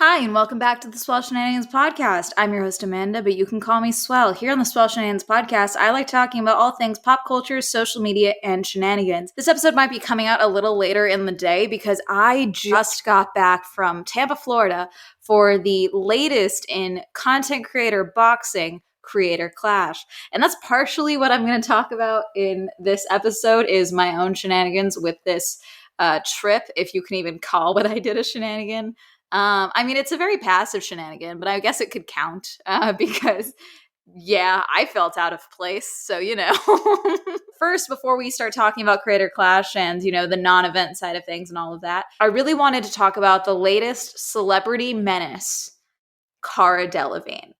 Hi, and welcome back to the Swell Shenanigans podcast. I'm your host, Amanda, but you can call me Swell. Here on the Swell Shenanigans podcast, I like talking about all things pop culture, social media, and shenanigans. This episode might be coming out a little later in the day because I just got back from Tampa, Florida for the latest in content creator boxing creator clash. And that's partially what I'm going to talk about in this episode is my own shenanigans with this trip, if you can even call what I did a shenanigan. It's a very passive shenanigan, but I guess it could count because, yeah, I felt out of place. So, First, before we start talking about Creator Clash and, the non-event side of things and all of that, I really wanted to talk about the latest celebrity menace, Cara Delevingne.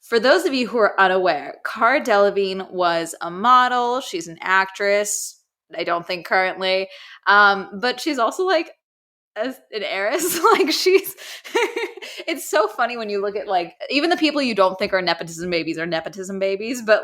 For those of you who are unaware, Cara Delevingne was a model. She's an actress. I don't think currently. But she's also as an heiress. It's so funny when you look at even the people you don't think are nepotism babies, but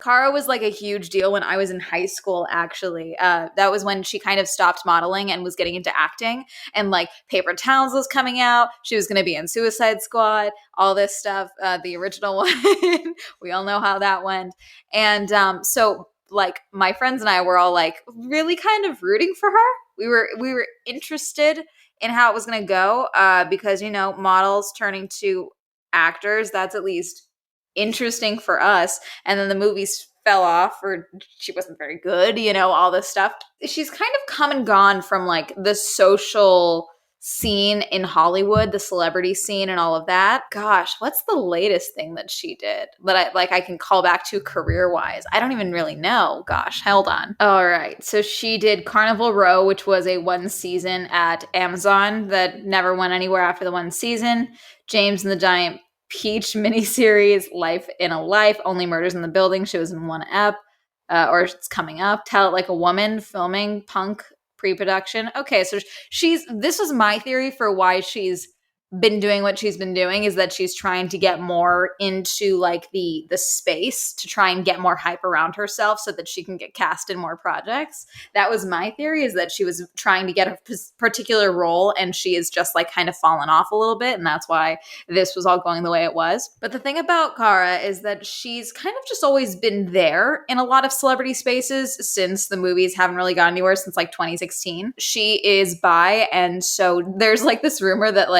Cara was a huge deal when I was in high school, actually. That was when she kind of stopped modeling and was getting into acting, and Paper Towels was coming out. She was going to be in Suicide Squad, all this stuff, the original one. We all know how that went. And so my friends and I were all really kind of rooting for her. We were interested in how it was going to go because, models turning to actors, that's at least interesting for us. And then the movies fell off or she wasn't very good, all this stuff. She's kind of come and gone from the social scene in Hollywood, the celebrity scene and all of that. Gosh, what's the latest thing that she did that I can call back to career-wise? I don't even really know. Gosh, hold on. All right. So she did Carnival Row, which was a one season at Amazon that never went anywhere after the one season. James and the Giant Peach miniseries, Life in a Life, Only Murders in the Building. She was in one ep, or it's coming up. Tell It Like a Woman, filming Punk pre-production. Okay, so this was my theory for why she's been doing what she's been doing, is that she's trying to get more into the space to try and get more hype around herself so that she can get cast in more projects. That was my theory, is that she was trying to get a particular role and she is just kind of fallen off a little bit, and that's why this was all going the way it was. But the thing about Cara is that she's kind of just always been there in a lot of celebrity spaces since the movies haven't really gone anywhere since 2016. She is bi, and so there's this rumor that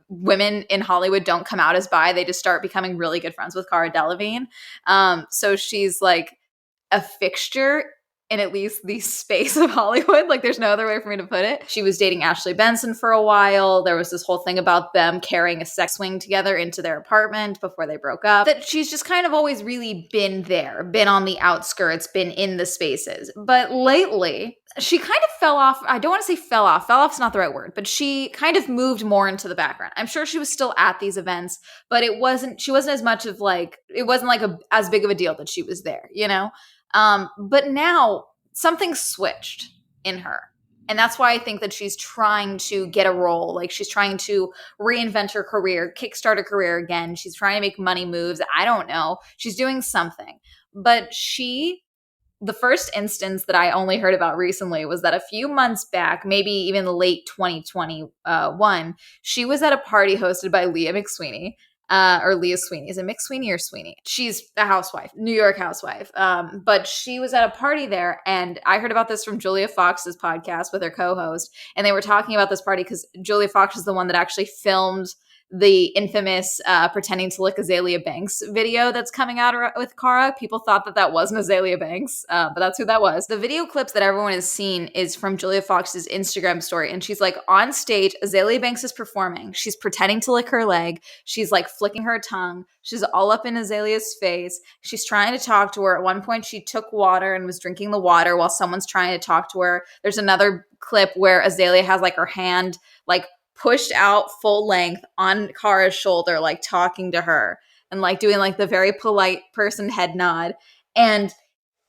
women in Hollywood don't come out as bi. They just start becoming really good friends with Cara Delevingne. So she's a fixture in at least the space of Hollywood. There's no other way for me to put it. She was dating Ashley Benson for a while. There was this whole thing about them carrying a sex swing together into their apartment before they broke up. That she's just kind of always really been there, been on the outskirts, been in the spaces. But lately, she kind of fell off. I don't want to say fell off. Fell off's not the right word, but she kind of moved more into the background. I'm sure she was still at these events, but she wasn't as much of it wasn't as big of a deal that she was there, But now something switched in her. And that's why I think that she's trying to get a role. She's trying to reinvent her career, kickstart her career again. She's trying to make money moves. I don't know. She's doing something. But the first instance that I only heard about recently was that a few months back, maybe even late 2021, she was at a party hosted by Leah McSweeney. Or Leah Sweeney. Is it McSweeney or Sweeney? She's a housewife, New York housewife. But she was at a party there, and I heard about this from Julia Fox's podcast with her co-host, and they were talking about this party because Julia Fox is the one that actually filmed the infamous pretending to lick Azalea Banks video that's coming out with Cara. People thought that wasn't Azalea Banks, but that's who that was. The video clips that everyone has seen is from Julia Fox's Instagram story, and she's on stage. Azalea Banks is performing. She's pretending to lick her leg. She's flicking her tongue. She's all up in Azalea's face. She's trying to talk to her. At one point, she took water and was drinking the water while someone's trying to talk to her. There's another clip where Azalea has her hand pushed out full length on Cara's shoulder, talking to her and doing the very polite person head nod. And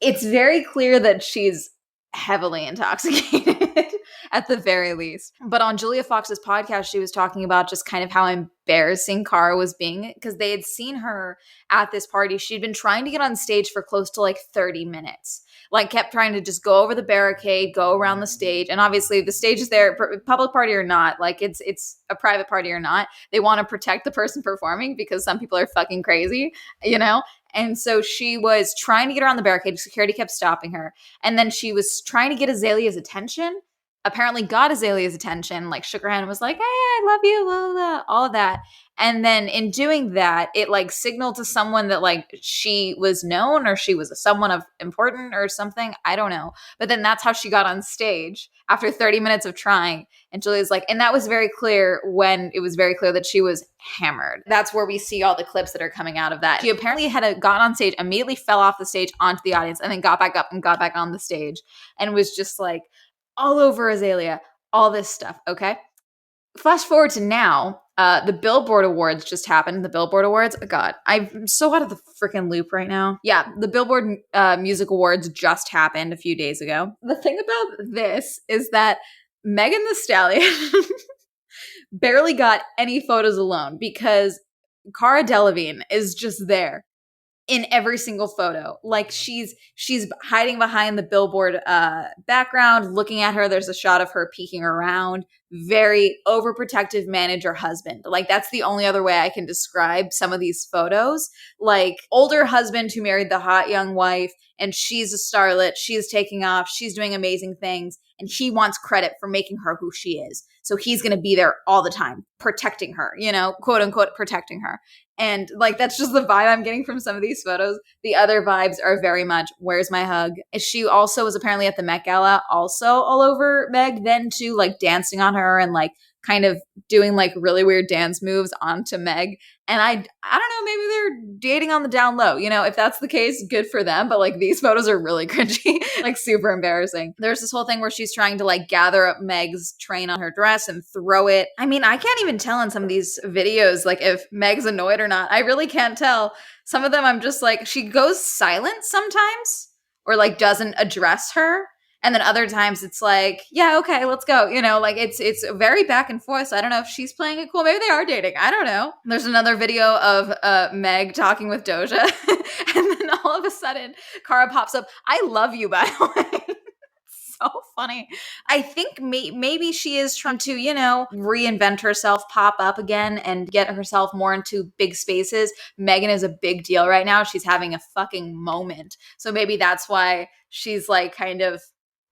it's very clear that she's heavily intoxicated at the very least. But on Julia Fox's podcast, she was talking about just kind of how embarrassing Cara was being because they had seen her at this party. She'd been trying to get on stage for close to 30 minutes. like kept trying to just go over the barricade, go around the stage. And obviously the stage is there, public party or not, like it's a private party or not. They want to protect the person performing because some people are fucking crazy, you know? And so she was trying to get around the barricade. Security kept stopping her. And then she was trying to get Azalea's attention. Apparently got Azalea's attention, like shook her hand and was like, hey, I love you, blah, blah, blah, all of that. And then in doing that, it like signaled to someone that like she was known or she was someone of important or something. I don't know. But then that's how she got on stage after 30 minutes of trying. And Julia's like, and that was very clear when it was very clear that she was hammered. That's where we see all the clips that are coming out of that. She apparently had gotten on stage, immediately fell off the stage onto the audience, and then got back up and got back on the stage and was just like all over Azalea, all this stuff. Okay. Flash forward to now, the Billboard Awards just happened. The Billboard Awards, oh God, I'm so out of the freaking loop right now. Yeah, the Billboard Music Awards just happened a few days ago. The thing about this is that Megan Thee Stallion barely got any photos alone because Cara Delevingne is just there in every single photo. Like she's hiding behind the Billboard background, looking at her. There's a shot of her peeking around. Very overprotective manager husband. Like that's the only other way I can describe some of these photos. Like older husband who married the hot young wife, and she's a starlet. She's taking off. She's doing amazing things. And he wants credit for making her who she is. So he's going to be there all the time, protecting her, you know, quote unquote, protecting her. And like, that's just the vibe I'm getting from some of these photos. The other vibes are very much, where's my hug? She also was apparently at the Met Gala, also all over Meg then too, like dancing on her and like kind of doing like really weird dance moves onto Meg. And I don't know, maybe they're dating on the down low. You know, if that's the case, good for them. But like these photos are really cringy, like super embarrassing. There's this whole thing where she's trying to like gather up Meg's train on her dress and throw it. I mean, I can't even tell in some of these videos, like if Meg's annoyed or not. I really can't tell. Some of them I'm just like, she goes silent sometimes or like doesn't address her. And then other times it's like, yeah, okay, let's go. You know, like it's very back and forth. So I don't know if she's playing it cool. Maybe they are dating. I don't know. There's another video of Meg talking with Doja. And then all of a sudden, Cara pops up. I love you, by the way. So funny. I think maybe she is trying to, you know, reinvent herself, pop up again and get herself more into big spaces. Megan is a big deal right now. She's having a fucking moment. So maybe that's why she's like kind of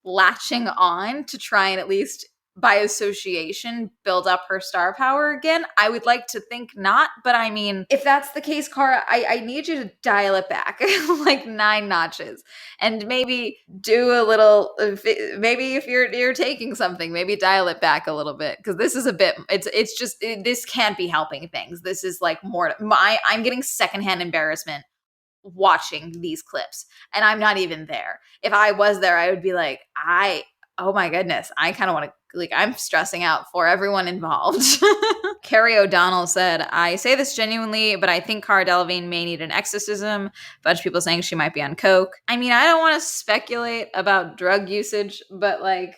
latching on to try and at least by association build up her star power again. I would like to think not, but I mean, if that's the case, Cara, I need you to dial it back like 9 notches and maybe do a little, maybe if you're taking something, maybe dial it back a little bit, because this is a bit, it's just, this can't be helping things. This is like more, I'm getting secondhand embarrassment watching these clips, and I'm not even there. If I was there, I would be like, oh my goodness, I kind of want to, like, I'm stressing out for everyone involved. Carrie O'Donnell said, I say this genuinely, but I think Cara Delevingne may need an exorcism. A bunch of people saying she might be on coke. I mean, I don't want to speculate about drug usage, but like,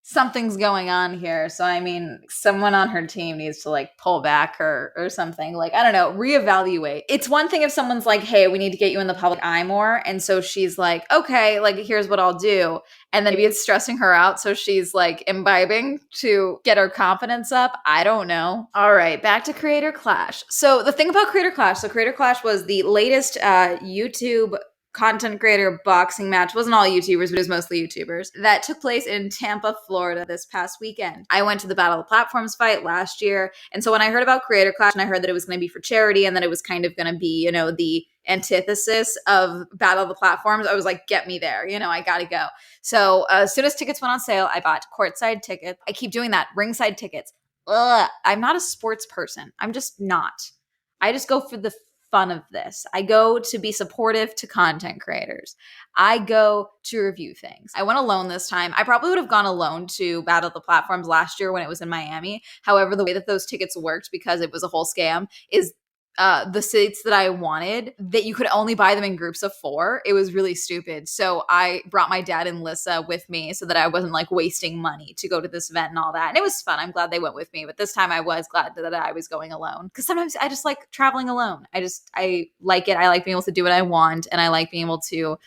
something's going on here. So, I mean, someone on her team needs to like pull back or something. Like, I don't know, reevaluate. It's one thing if someone's like, hey, we need to get you in the public eye more. And so she's like, okay, like, here's what I'll do. And then maybe it's stressing her out. So she's like imbibing to get her confidence up. I don't know. All right, back to Creator Clash. So the thing about Creator Clash, so Creator Clash was the latest YouTube content creator boxing match. Wasn't all YouTubers, but it was mostly YouTubers, that took place in Tampa, Florida this past weekend. I went to the Battle of the Platforms fight last year. And so when I heard about Creator Clash and I heard that it was going to be for charity and that it was kind of going to be, you know, the antithesis of Battle of the Platforms, I was like, get me there. You know, I got to go. So as soon as tickets went on sale, I bought courtside tickets. I keep doing that. Ringside tickets. Ugh, I'm not a sports person. I'm just not. I just go for the fun of this. I go to be supportive to content creators. I go to review things. I went alone this time. I probably would have gone alone to Battle of the Platforms last year when it was in Miami. However, the way that those tickets worked, because it was a whole scam, is the seats that I wanted, that you could only buy them in groups of 4. It was really stupid. So I brought my dad and Lissa with me so that I wasn't like wasting money to go to this event and all that. And it was fun. I'm glad they went with me. But this time I was glad that I was going alone, because sometimes I just like traveling alone. I like it. I like being able to do what I want. And I like being able to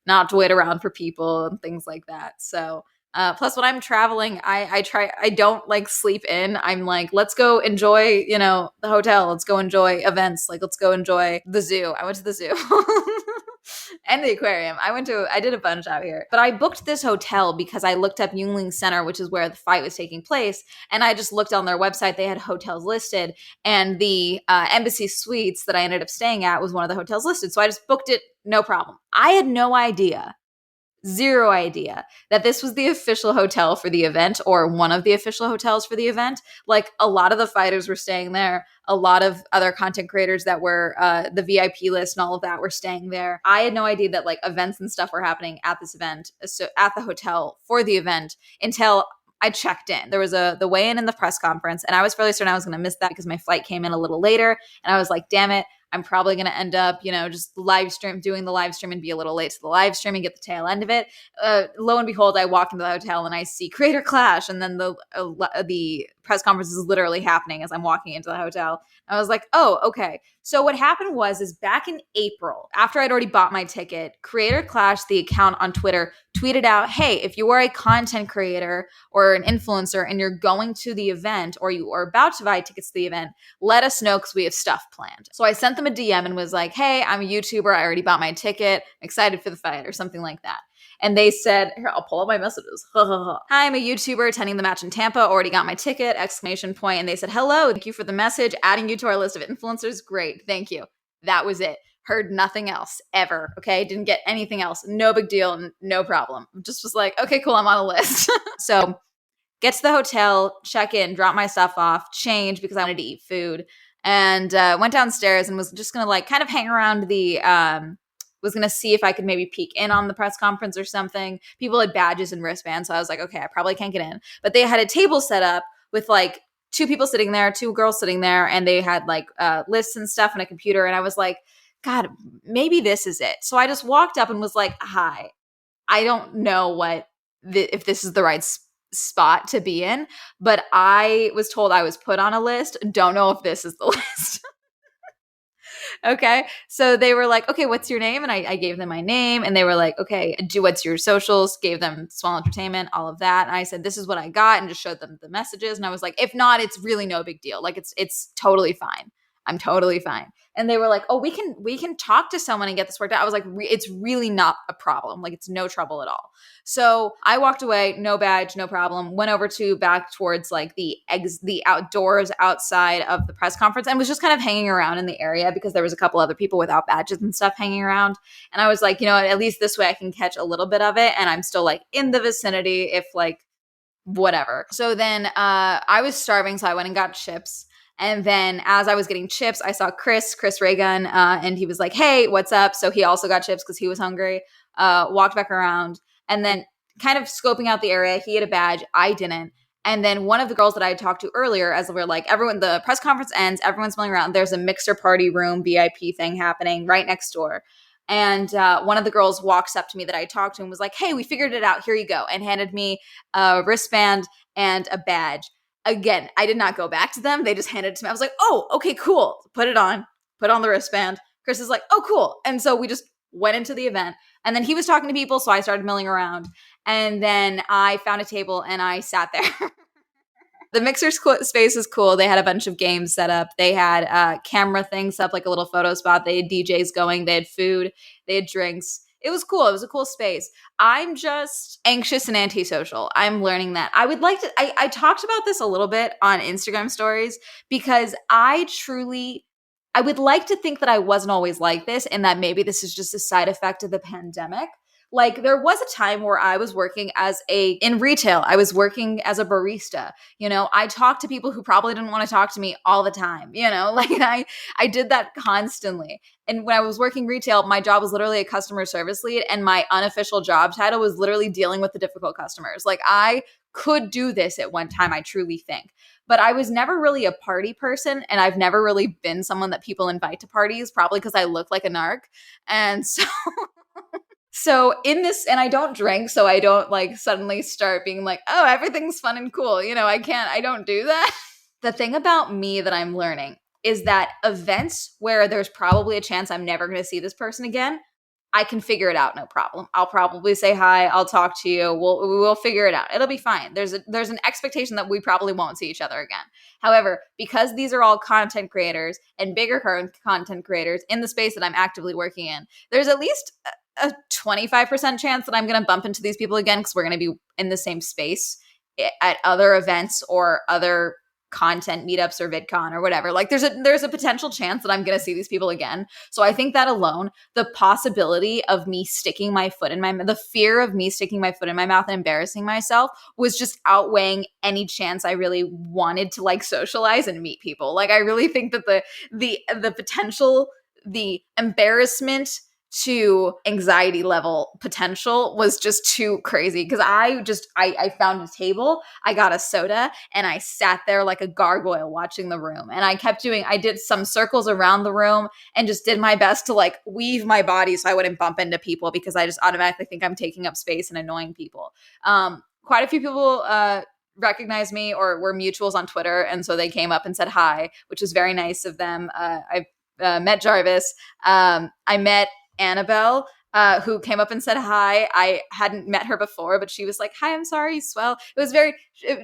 not to wait around for people and things like that. So plus when I'm traveling, I don't like sleep in. I'm like, let's go enjoy, the hotel. Let's go enjoy events. Like, let's go enjoy the zoo. I went to the zoo. And the aquarium. I did a bunch out here. But I booked this hotel because I looked up Yuengling Center, which is where the fight was taking place. And I just looked on their website. They had hotels listed. And the Embassy Suites that I ended up staying at was one of the hotels listed. So I just booked it, no problem. I had no idea, zero idea, that this was the official hotel for the event, or one of the official hotels for the event. Like, a lot of the fighters were staying there. A lot of other content creators that were the VIP list and all of that were staying there. I had no idea that like events and stuff were happening at this event, so at the hotel for the event, until I checked in. There was the weigh-in and the press conference, and I was fairly certain I was going to miss that because my flight came in a little later, and I was like, damn it, I'm probably going to end up, just doing the live stream and be a little late to the live stream and get the tail end of it. Lo and behold, I walk into the hotel and I see Creator Clash, and then the press conference is literally happening as I'm walking into the hotel. I was like, oh, okay. So what happened is back in April, after I'd already bought my ticket, Creator Clash, the account on Twitter, tweeted out, hey, if you are a content creator or an influencer and you're going to the event, or you are about to buy tickets to the event, let us know because we have stuff planned. So I sent them a DM and was like, hey, I'm a YouTuber. I already bought my ticket. I'm excited for the fight, or something like that. And they said, here, I'll pull up my messages. Hi, I'm a YouTuber attending the match in Tampa. Already got my ticket, ! And they said, hello, thank you for the message. Adding you to our list of influencers. Great. Thank you. That was it. Heard nothing else ever. Okay. Didn't get anything else. No big deal. No problem. Just was like, okay, cool. I'm on a list. So get to the hotel, check in, drop my stuff off, change because I wanted to eat food, and went downstairs and was just going to like kind of hang around was going to see if I could maybe peek in on the press conference or something. People had badges and wristbands. So I was like, okay, I probably can't get in. But they had a table set up with like 2 people sitting there, 2 girls sitting there, and they had like lists and stuff and a computer. And I was like, God, maybe this is it. So I just walked up and was like, hi, I don't know if this is the right spot to be in, but I was told I was put on a list. Don't know if this is the list. Okay. So they were like, okay, what's your name? And I gave them my name, and they were like, okay, what's your socials? Gave them Swell Entertainment, all of that. And I said, this is what I got, and just showed them the messages. And I was like, if not, it's really no big deal. Like it's totally fine. I'm totally fine. And they were like, oh, we can talk to someone and get this worked out. I was like, it's really not a problem. Like, it's no trouble at all. So I walked away, no badge, no problem. Went over back towards like the outdoors outside of the press conference, and was just kind of hanging around in the area because there was a couple other people without badges and stuff hanging around. And I was like, at least this way I can catch a little bit of it, and I'm still like in the vicinity if like whatever. So then I was starving, so I went and got chips. And then as I was getting chips, I saw Chris Raygun, and he was like, hey, what's up? So he also got chips because he was hungry, walked back around, and then kind of scoping out the area. He had a badge. I didn't. And then one of the girls that I had talked to earlier, as we were like, the press conference ends, everyone's milling around. There's a mixer party room, VIP thing happening right next door. And one of the girls walks up to me that I talked to and was like, hey, we figured it out. Here you go. And handed me a wristband and a badge. Again, I did not go back to them. They just handed it to me. I was like, oh, okay, cool. Put on the wristband. Chris is like, oh, cool. And so we just went into the event. And then he was talking to people, so I started milling around. And then I found a table and I sat there. The mixer space is cool. They had a bunch of games set up. They had camera things set up, like a little photo spot. They had DJs going. They had food. They had drinks. It was cool. It was a cool space. I'm just anxious and antisocial. I'm learning that. I would like to, I talked about this a little bit on Instagram stories because I would like to think that I wasn't always like this, and that maybe this is just a side effect of the pandemic. Like, there was a time where I was working in retail. I was working as a barista. I talked to people who probably didn't want to talk to me all the time. Like I did that constantly. And when I was working retail, my job was literally a customer service lead, and my unofficial job title was literally dealing with the difficult customers. Like, I could do this at one time, I truly think. But I was never really a party person, and I've never really been someone that people invite to parties, probably because I look like a narc. And so in this, and I don't drink, so I don't like suddenly start being like, oh, everything's fun and cool. I don't do that. The thing about me that I'm learning is that events where there's probably a chance I'm never going to see this person again, I can figure it out, no problem. I'll probably say hi. I'll talk to you. We'll figure it out. It'll be fine. There's an expectation that we probably won't see each other again. However, because these are all content creators and bigger content creators in the space that I'm actively working in, there's at least a 25% chance that I'm going to bump into these people again because we're going to be in the same space at other events or other content meetups or VidCon or whatever. Like there's a potential chance that I'm going to see these people again. So I think that alone, the possibility of me sticking my foot in the fear of me sticking my foot in my mouth and embarrassing myself was just outweighing any chance I really wanted to like socialize and meet people. Like I really think that the potential, the embarrassment to anxiety level potential was just too crazy because I found a table, I got a soda, and I sat there like a gargoyle watching the room. And I did some circles around the room and just did my best to like weave my body so I wouldn't bump into people because I just automatically think I'm taking up space and annoying people. Quite a few people recognized me or were mutuals on Twitter, and so they came up and said hi, which was very nice of them. I met Jarvis. I met Annabelle, who came up and said hi. I hadn't met her before, but she was like, "Hi, I'm sorry, Swell."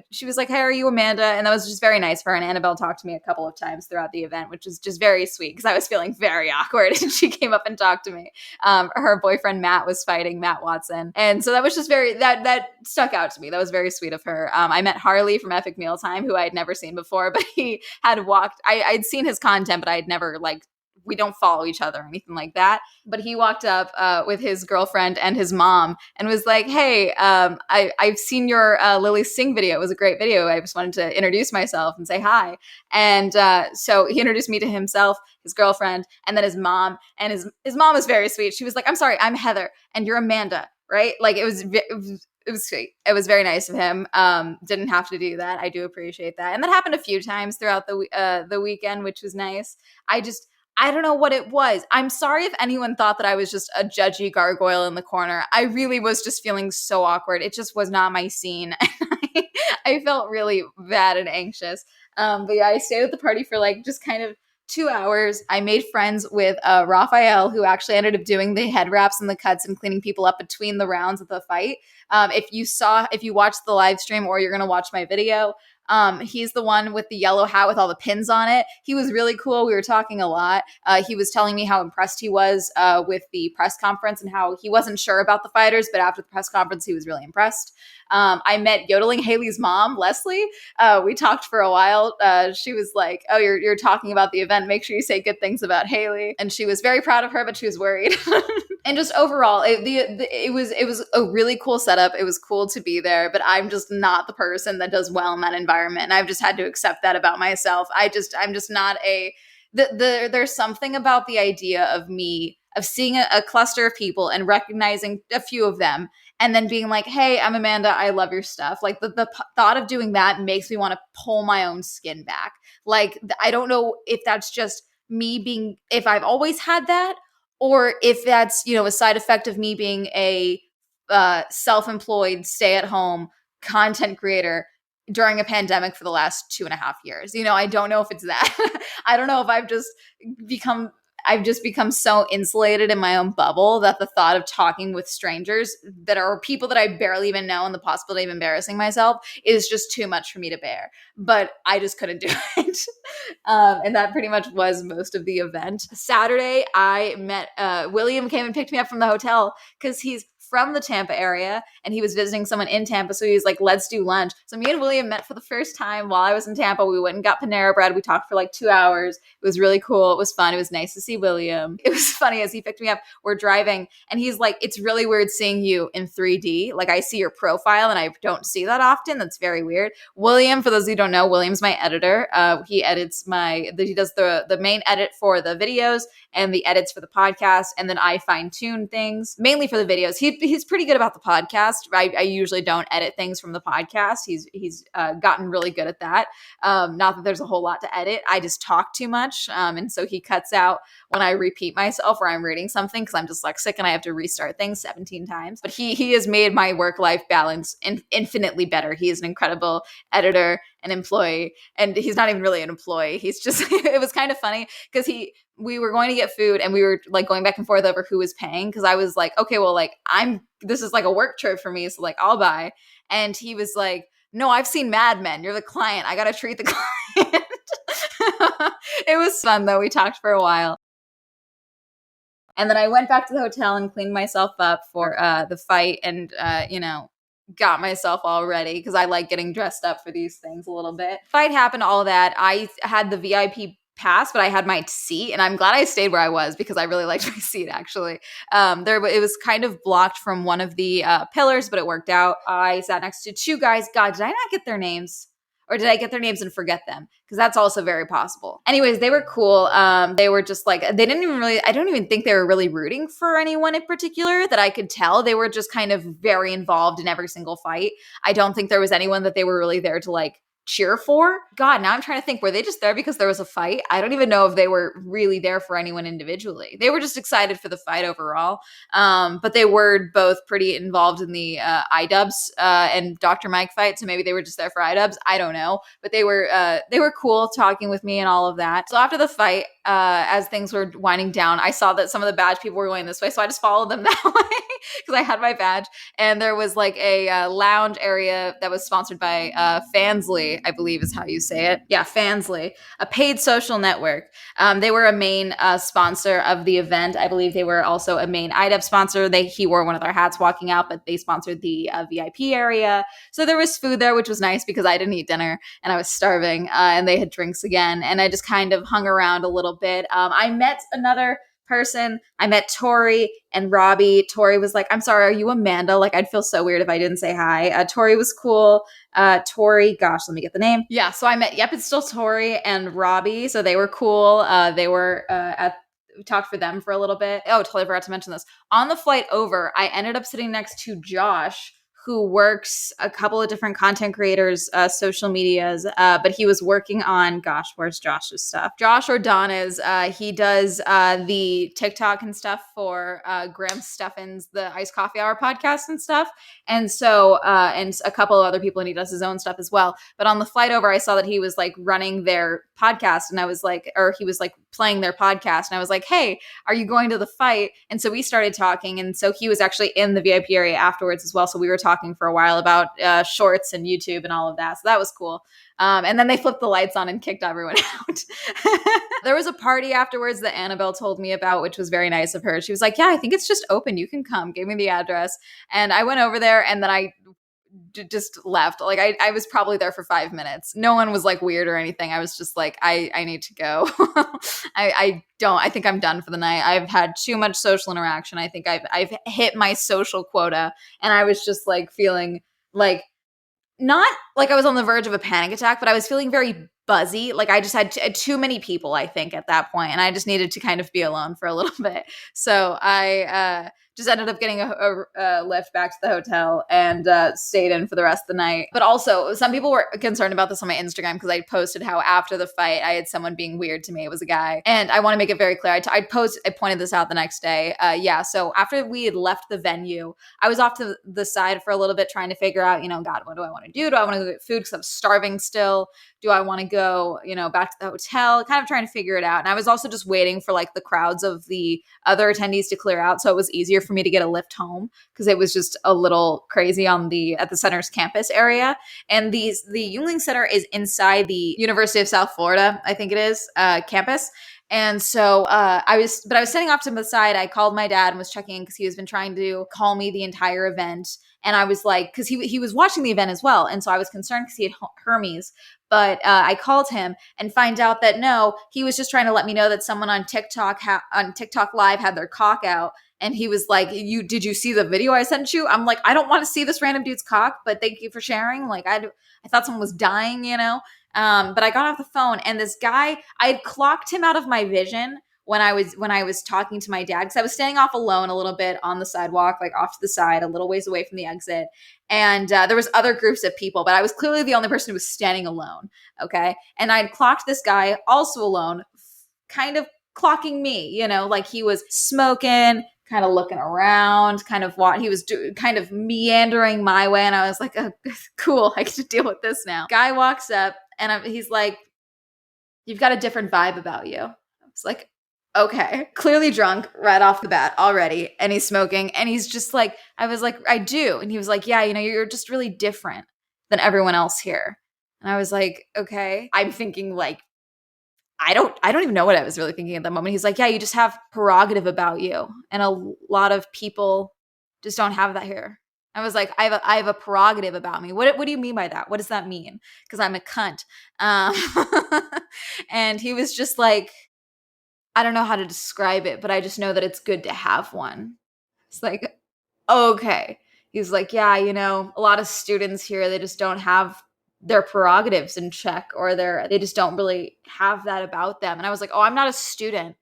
She was like, "Hey, are you Amanda?" And that was just very nice for her. And Annabelle talked to me a couple of times throughout the event, which is just very sweet because I was feeling very awkward. And she came up and talked to me. Her boyfriend, Matt, was fighting, Matt Watson. And so that was just that stuck out to me. That was very sweet of her. I met Harley from Epic Mealtime, who I had never seen before, but he had walked, I'd seen his content, but I had never we don't follow each other or anything like that. But he walked up with his girlfriend and his mom and was like, "Hey, I've seen your Lily Singh video. It was a great video. I just wanted to introduce myself and say hi." And so he introduced me to himself, his girlfriend, and then his mom. And his mom was very sweet. She was like, "I'm sorry, I'm Heather, and you're Amanda, right?" Like it was sweet. It was very nice of him. Didn't have to do that. I do appreciate that. And that happened a few times throughout the weekend, which was nice. I don't know what it was. I'm sorry if anyone thought that I was just a judgy gargoyle in the corner. I really was just feeling so awkward. It just was not my scene. I felt really bad and anxious. But yeah, I stayed at the party for like just kind of 2 hours. I made friends with Raphael, who actually ended up doing the head wraps and the cuts and cleaning people up between the rounds of the fight. If you watched the live stream or you're going to watch my video, he's the one with the yellow hat with all the pins on it. He was really cool. We were talking a lot. He was telling me how impressed he was with the press conference and how he wasn't sure about the fighters, but after the press conference, he was really impressed. I met Yodeling Haley's mom, Leslie. We talked for a while. She was like, "Oh, you're talking about the event. Make sure you say good things about Haley." And she was very proud of her, but she was worried. And just overall, it was a really cool setup. It was cool to be there, but I'm just not the person that does well in that environment. And I've just had to accept that about myself. I'm just not there's something about the idea of seeing a cluster of people and recognizing a few of them and then being like, "Hey, I'm Amanda. I love your stuff." Like the thought of doing that makes me want to pull my own skin back. Like, I don't know if that's just me if I've always had that, or if that's, a side effect of me being a self-employed, stay-at-home content creator during a pandemic for the last 2.5 years. I don't know if it's that. I don't know if I've just become so insulated in my own bubble that the thought of talking with strangers that are people that I barely even know and the possibility of embarrassing myself is just too much for me to bear. But I just couldn't do it. And that pretty much was most of the event. Saturday, I met William came and picked me up from the hotel because he's from the Tampa area and he was visiting someone in Tampa. So he was like, "Let's do lunch." So me and William met for the first time while I was in Tampa. We went and got Panera Bread. We talked for like 2 hours. It was really cool. It was fun. It was nice to see William. It was funny as he picked me up. We're driving and he's like, "It's really weird seeing you in 3D. Like I see your profile and I don't see that often. That's very weird." William, for those of you who don't know, William's my editor. He does the main edit for the videos and the edits for the podcast. And then I fine tune things mainly for the videos. He's pretty good about the podcast. I usually don't edit things from the podcast. He's gotten really good at that. Not that there's a whole lot to edit. I just talk too much. And so he cuts out when I repeat myself or I'm reading something because I'm dyslexic and I have to restart things 17 times. But he has made my work-life balance infinitely better. He is an incredible editor an employee, and he's not even really an employee. He's just, it was kind of funny because we were going to get food and we were like going back and forth over who was paying. Cause I was like, okay, well, like this is like a work trip for me. So like, I'll buy. And he was like, no, I've seen Mad Men. You're the client. I got to treat the client. It was fun though. We talked for a while. And then I went back to the hotel and cleaned myself up for the fight and, got myself all ready because I like getting dressed up for these things a little bit. Fight happened, all that. I had the VIP pass, but I had my seat, and I'm glad I stayed where I was because I really liked my seat, actually. It was kind of blocked from one of the pillars, but it worked out. I sat next to two guys. God, did I not get their names? Or did I get their names and forget them? Because that's also very possible. Anyways, they were cool. They were just like, they didn't even really, I don't even think they were really rooting for anyone in particular that I could tell. They were just kind of very involved in every single fight. I don't think there was anyone that they were really there to like cheer for. God, now I'm trying to think, were they just there because there was a fight? I don't even know if they were really there for anyone individually. They were just excited for the fight overall. But they were both pretty involved in the iDubbbz and Dr. Mike fight, so maybe they were just there for iDubbbz. I don't know. But they were cool talking with me and all of that. So after the fight, as things were winding down, I saw that some of the badge people were going this way, so I just followed them that way because I had my badge. And there was like a lounge area that was sponsored by Fansly, I believe is how you say it. Yeah, Fansly, a paid social network. They were a main sponsor of the event. I believe they were also a main iDubbbz sponsor. He wore one of their hats walking out, but they sponsored the VIP area. So there was food there, which was nice because I didn't eat dinner and I was starving, and they had drinks again. And I just kind of hung around a little bit. I met another person. I met Tori and Robbie. Tori was like, I'm sorry, are you Amanda? Like, I'd feel so weird if I didn't say hi. Tori was cool. Tori, gosh, let me get the name. Yeah, so I met, it's still Tori and Robbie. So they were cool. They were we talked for them for a little bit. Oh, totally forgot to mention this. On the flight over, I ended up sitting next to Josh, who works a couple of different content creators, social medias, but he was working on, gosh, where's Josh's stuff? Josh or Donna's, he does the TikTok and stuff for Graham Stephan's, the Iced Coffee Hour podcast and stuff. And so, and a couple of other people, and he does his own stuff as well. But on the flight over, I saw that he was like running their podcast, and I was like, or he was like playing their podcast, and I was like, hey, are you going to the fight? And so we started talking, and so he was actually in the VIP area afterwards as well. So we were talking for a while about shorts and YouTube and all of that. So that was cool. And then they flipped the lights on and kicked everyone out. There was a party afterwards that Annabelle told me about, which was very nice of her. She was like, yeah, I think it's just open. You can come. Gave me the address. And I went over there, and then I just left. Like I was probably there for 5 minutes. No one was like weird or anything. I was just like, I need to go. I think I'm done for the night. I've had too much social interaction. I think I've hit my social quota, and I was just like feeling like, not like I was on the verge of a panic attack, but I was feeling very buzzy. Like I just had too many people, I think, at that point, and I just needed to kind of be alone for a little bit. So I just ended up getting a lift back to the hotel and stayed in for the rest of the night. But also, some people were concerned about this on my Instagram because I posted how after the fight, I had someone being weird to me. It was a guy. And I want to make it very clear. I pointed this out the next day. So after we had left the venue, I was off to the side for a little bit trying to figure out, God, what do I want to do? Do I want to go get food because I'm starving still? Do I want to go, back to the hotel? Kind of trying to figure it out. And I was also just waiting for like the crowds of the other attendees to clear out. So it was easier for me to get a lift home because it was just a little crazy at the center's campus area. And the Yuengling Center is inside the University of South Florida, I think it is, campus. And so I was sitting off to the side. I called my dad and was checking because he has been trying to call me the entire event. And I was like, because he was watching the event as well. And so I was concerned because he had Hermes. But I called him and find out that no, he was just trying to let me know that someone on TikTok Live had their cock out. And he was like, did you see the video I sent you? I'm like, I don't want to see this random dude's cock, but thank you for sharing. Like I thought someone was dying, But I got off the phone, and this guy, I had clocked him out of my vision when I was talking to my dad, because I was standing off alone a little bit on the sidewalk, like off to the side, a little ways away from the exit. And there was other groups of people, but I was clearly the only person who was standing alone. Okay. And I'd clocked this guy also alone, kind of clocking me, like he was smoking, kind of looking around, kind of what he was kind of meandering my way. And I was like, oh, cool, I get to deal with this now. Guy walks up and he's like, you've got a different vibe about you. I was like, okay, clearly drunk right off the bat already. And he's smoking and he's just like, I was like, I do. And he was like, yeah, you're just really different than everyone else here. And I was like, okay. I'm thinking like, I don't even know what I was really thinking at that moment. He's like, yeah, you just have prerogative about you. And a lot of people just don't have that here. I was like, I have a prerogative about me. What do you mean by that? What does that mean? Because I'm a cunt. And he was just like, I don't know how to describe it, but I just know that it's good to have one. It's like, okay. He's like, yeah, a lot of students here, they just don't have their prerogatives in check, or they just don't really have that about them. And I was like, oh, I'm not a student.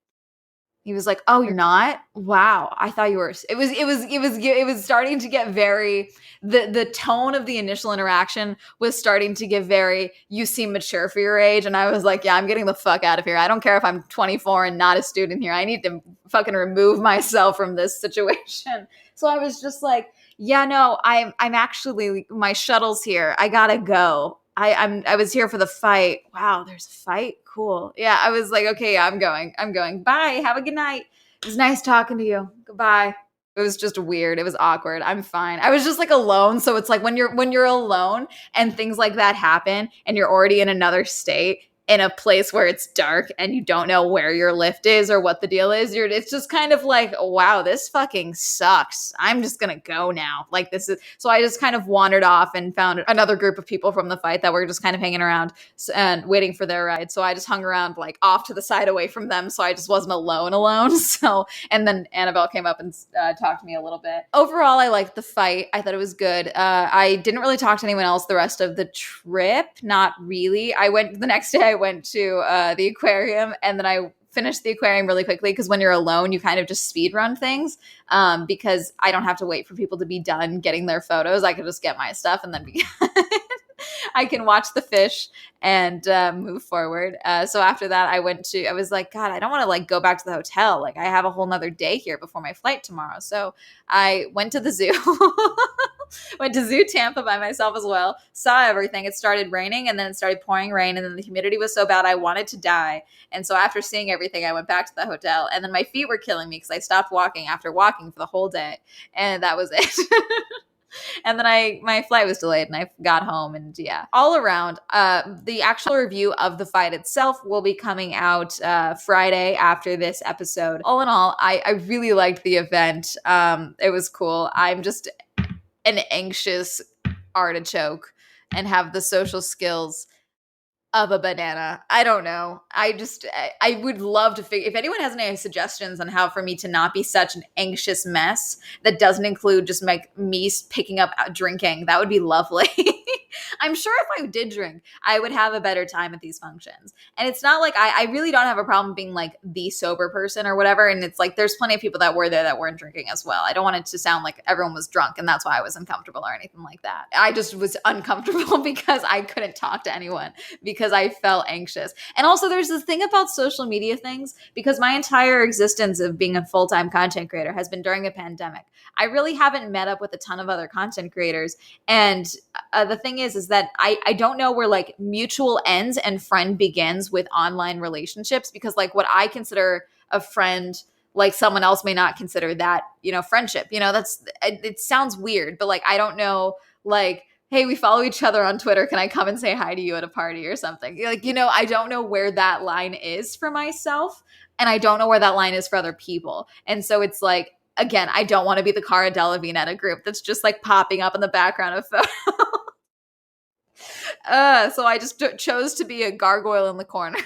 He was like, oh, you're not? Wow. I thought you were. It was starting to get very, the tone of the initial interaction was starting to get very, you seem mature for your age. And I was like, yeah, I'm getting the fuck out of here. I don't care if I'm 24 and not a student here. I need to fucking remove myself from this situation. So I was just like, yeah, no, I'm actually, my shuttle's here. I gotta go. I was here for the fight. Wow, there's a fight? Cool. Yeah, I was like, okay, yeah, I'm going. Bye. Have a good night. It was nice talking to you. Goodbye. It was just weird. It was awkward. I'm fine. I was just like alone. So it's like when you're alone and things like that happen and you're already in another state, in a place where it's dark and you don't know where your lift is or what the deal is, it's just kind of like, wow, this fucking sucks. I'm just gonna go now. Like this is, so I just kind of wandered off and found another group of people from the fight that were just kind of hanging around and waiting for their ride. So I just hung around like off to the side away from them. So I just wasn't alone. So, and then Annabelle came up and talked to me a little bit. Overall, I liked the fight. I thought it was good. I didn't really talk to anyone else the rest of the trip. Not really. The next day I went to the aquarium, and then I finished the aquarium really quickly because when you're alone, you kind of just speed run things because I don't have to wait for people to be done getting their photos. I can just get my stuff and then I can watch the fish and move forward. So after that, I was like, God, I don't want to like go back to the hotel. Like I have a whole nother day here before my flight tomorrow. So I went to the zoo, went to Zoo Tampa by myself as well, saw everything. It started raining and then it started pouring rain. And then the humidity was so bad, I wanted to die. And so after seeing everything, I went back to the hotel, and then my feet were killing me because I stopped walking after walking for the whole day. And that was it. And then my flight was delayed and I got home, and yeah, all around, the actual review of the fight itself will be coming out Friday after this episode. All in all, I really liked the event. It was cool. I'm just an anxious artichoke and have the social skills of a banana. I don't know. I would love to figure, if anyone has any suggestions on how for me to not be such an anxious mess that doesn't include just like me picking up drinking, that would be lovely. I'm sure if I did drink, I would have a better time at these functions. And it's not like I really don't have a problem being like the sober person or whatever. And it's like, there's plenty of people that were there that weren't drinking as well. I don't want it to sound like everyone was drunk and that's why I was uncomfortable or anything like that. I just was uncomfortable because I couldn't talk to anyone because I felt anxious. And also there's this thing about social media things, because my entire existence of being a full-time content creator has been during a pandemic. I really haven't met up with a ton of other content creators. And the thing is that I don't know where like mutual ends and friend begins with online relationships, because like what I consider a friend, like someone else may not consider that, friendship. It sounds weird, but like, I don't know, like, hey, we follow each other on Twitter. Can I come and say hi to you at a party or something? Like, I don't know where that line is for myself. And I don't know where that line is for other people. And so it's like, again, I don't want to be the Cara Delevingne at a group that's just like popping up in the background of photos. So I just chose to be a gargoyle in the corner.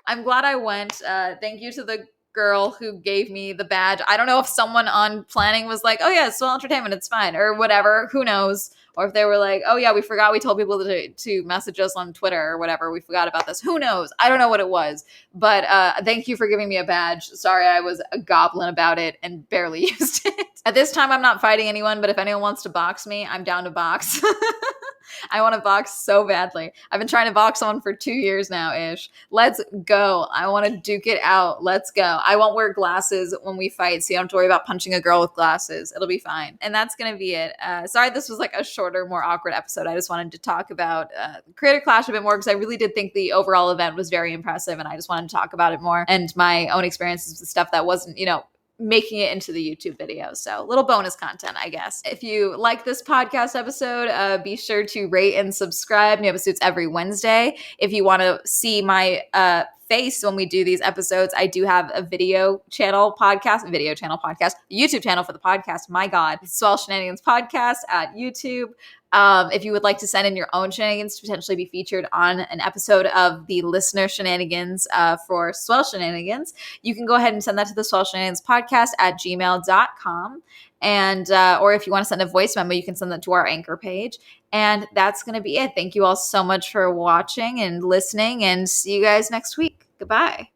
I'm glad I went. Thank you to the girl who gave me the badge. I don't know if someone on planning was like, oh yeah, it's Swell Entertainment, it's fine, or whatever. Who knows? Or if they were like, oh yeah, we forgot, we told people to message us on Twitter or whatever. We forgot about this. Who knows? I don't know what it was. But thank you for giving me a badge. Sorry, I was a goblin about it and barely used it. At this time, I'm not fighting anyone, but if anyone wants to box me, I'm down to box. I want to box so badly. I've been trying to box someone for 2 years now ish. Let's go. I want to duke it out. Let's go. I won't wear glasses when we fight, so you don't have to worry about punching a girl with glasses. It'll be fine. And that's going to be it. Sorry, this was like a shorter, more awkward episode. I just wanted to talk about Creator Clash a bit more because I really did think the overall event was very impressive, and I just wanted to talk about it more and my own experiences with stuff that wasn't, making it into the YouTube video. So little bonus content, I guess. If you like this podcast episode, be sure to rate and subscribe. New episodes every Wednesday. If you want to see my face when we do these episodes, I do have a YouTube channel podcast, for the podcast. My God, Swell Shenanigans podcast at YouTube. If you would like to send in your own shenanigans to potentially be featured on an episode of the listener shenanigans for Swell Shenanigans, you can go ahead and send that to the Swell Shenanigans podcast at gmail.com. And, or if you want to send a voice memo, you can send that to our Anchor page. And that's going to be it. Thank you all so much for watching and listening, and see you guys next week. Goodbye.